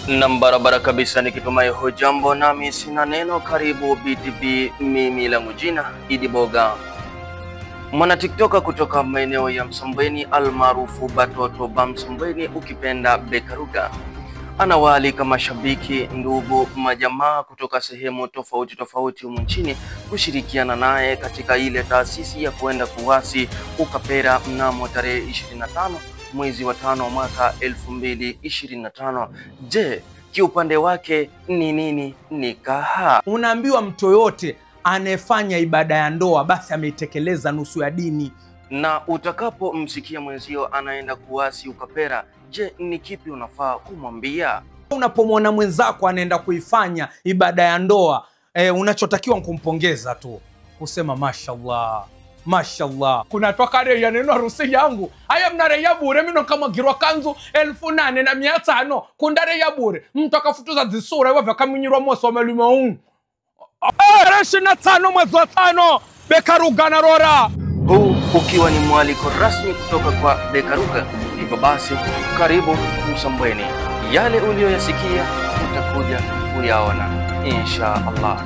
Na barabara kabisa, nikitumai hujambo nami sina neno. Karibu BTV, mimi langu jina Idi Boga. Mwana TikToker kutoka maeneo ya Msambweni almaarufu Batoto ba Msambweni, ukipenda Bekaruga, anawaalika mashabiki, ndugu, majamaa kutoka sehemu tofauti tofauti humu nchini kushirikiana naye katika ile taasisi ya kwenda kuwasi ukapera mnamo tarehe 25 mwezi wa 5 mwaka 2025. Je, kiupande wake ni nini nikaha? Unaambiwa mtu yote anayefanya ibada ya ndoa basi ameitekeleza nusu ya dini. Na utakapomsikia mwenzio anaenda kuwasi ukapera, je, ni kipi unafaa kumwambia? Unapomwona mwenzako anaenda kuifanya ibada ya ndoa, unachotakiwa kumpongeza tu, kusema mashallah, mashallah. Kuna twakare ya neno harusi yangu aya mnare ya bure mino kama girwa kanzu 8,500 kundare ya bure mtu akafutuza zisura wavya kaminyirwa moso wa meluma ungu 25 mwezi wa 5 Bekaruga na Rora. Huu ukiwa ni mwaliko rasmi kutoka kwa Bekaruga. Hivyo basi, karibu Msambweni. Yale uliyoyasikia utakuja kuyaona insha Allah.